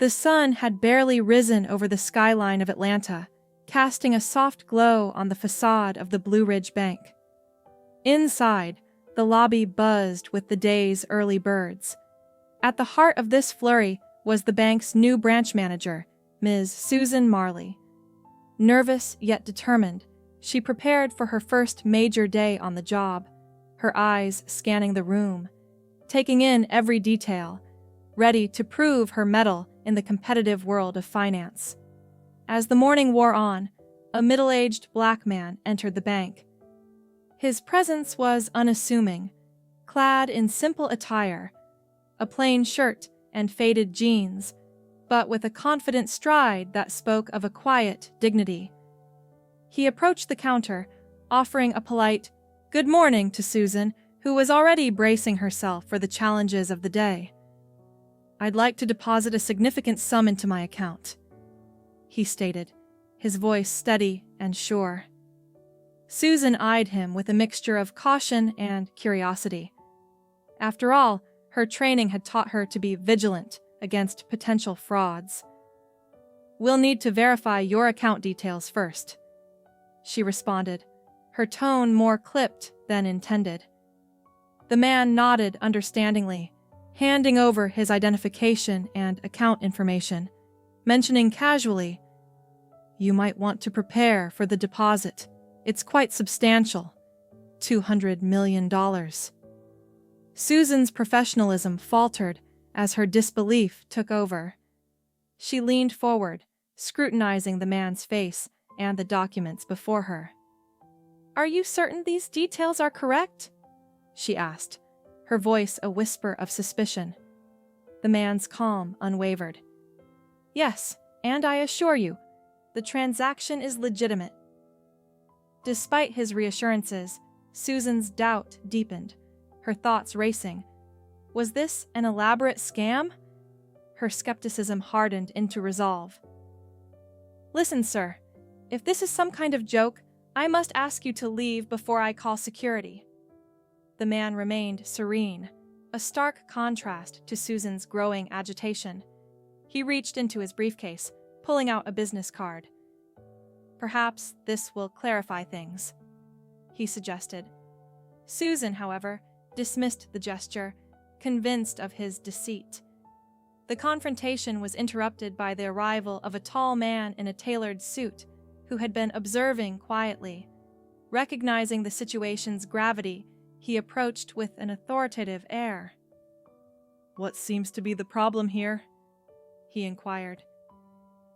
The sun had barely risen over the skyline of Atlanta, casting a soft glow on the facade of the Blue Ridge Bank. Inside, the lobby buzzed with the day's early birds. At the heart of this flurry was the bank's new branch manager, Ms. Susan Marley. Nervous yet determined, she prepared for her first major day on the job, her eyes scanning the room, taking in every detail, ready to prove her mettle in the competitive world of finance. As the morning wore on, a middle-aged black man entered the bank. His presence was unassuming, clad in simple attire, a plain shirt and faded jeans, but with a confident stride that spoke of a quiet dignity. He approached the counter, offering a polite "Good morning" to Susan, who was already bracing herself for the challenges of the day. "I'd like to deposit a significant sum into my account," he stated, his voice steady and sure. Susan eyed him with a mixture of caution and curiosity. After all, her training had taught her to be vigilant against potential frauds. "We'll need to verify your account details first," she responded, her tone more clipped than intended. The man nodded understandingly, handing over his identification and account information, mentioning casually, "You might want to prepare for the deposit. It's quite substantial, $200 million. Susan's professionalism faltered as her disbelief took over. She leaned forward, scrutinizing the man's face and the documents before her. "Are you certain these details are correct?" she asked, her voice a whisper of suspicion. The man's calm unwavered. "Yes, and I assure you, the transaction is legitimate." Despite his reassurances, Susan's doubt deepened, her thoughts racing. Was this an elaborate scam? Her skepticism hardened into resolve. "Listen, sir, if this is some kind of joke, I must ask you to leave before I call security." The man remained serene, a stark contrast to Susan's growing agitation. He reached into his briefcase, pulling out a business card. "Perhaps this will clarify things," he suggested. Susan, however, dismissed the gesture, convinced of his deceit. The confrontation was interrupted by the arrival of a tall man in a tailored suit who had been observing quietly. Recognizing the situation's gravity, he approached with an authoritative air. "What seems to be the problem here?" he inquired.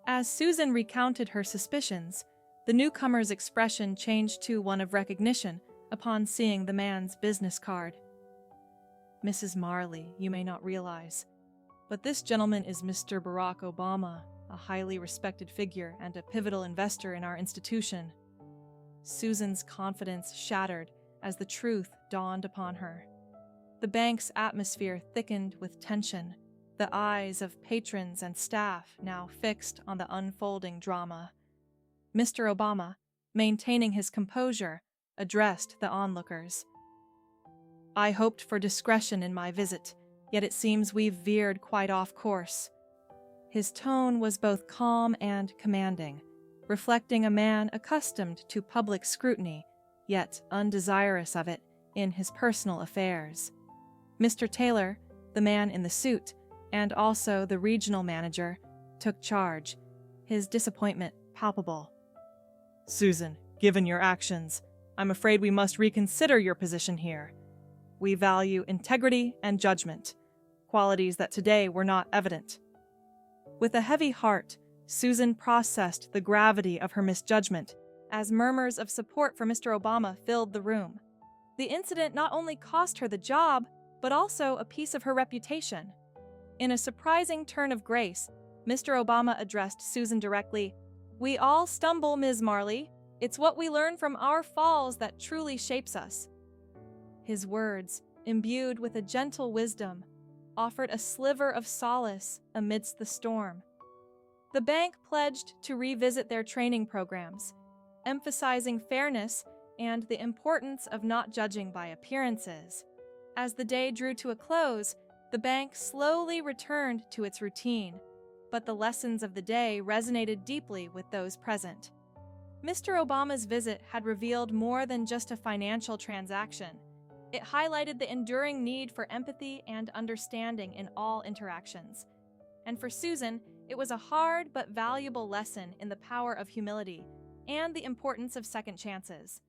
As Susan recounted her suspicions, the newcomer's expression changed to one of recognition upon seeing the man's business card. "Mrs. Marley, you may not realize, but this gentleman is Mr. Barack Obama, a highly respected figure and a pivotal investor in our institution." Susan's confidence shattered as the truth dawned upon her. The bank's atmosphere thickened with tension, the eyes of patrons and staff now fixed on the unfolding drama. Mr. Obama, maintaining his composure, addressed the onlookers. "I hoped for discretion in my visit, yet it seems we've veered quite off course." His tone was both calm and commanding, reflecting a man accustomed to public scrutiny, yet undesirous of it in his personal affairs. Mr. Taylor, the man in the suit, and also the regional manager, took charge, his disappointment palpable. "Susan, given your actions, I'm afraid we must reconsider your position here. We value integrity and judgment, qualities that today were not evident." With a heavy heart, Susan processed the gravity of her misjudgment as murmurs of support for Mr. Obama filled the room. The incident not only cost her the job, but also a piece of her reputation. In a surprising turn of grace, Mr. Obama addressed Susan directly. "We all stumble, Ms. Marley. It's what we learn from our falls that truly shapes us." His words, imbued with a gentle wisdom, offered a sliver of solace amidst the storm. The bank pledged to revisit their training programs, emphasizing fairness and the importance of not judging by appearances. As the day drew to a close, the bank slowly returned to its routine, but the lessons of the day resonated deeply with those present. Mr. Obama's visit had revealed more than just a financial transaction. It highlighted the enduring need for empathy and understanding in all interactions. And for Susan, it was a hard but valuable lesson in the power of humility and the importance of second chances.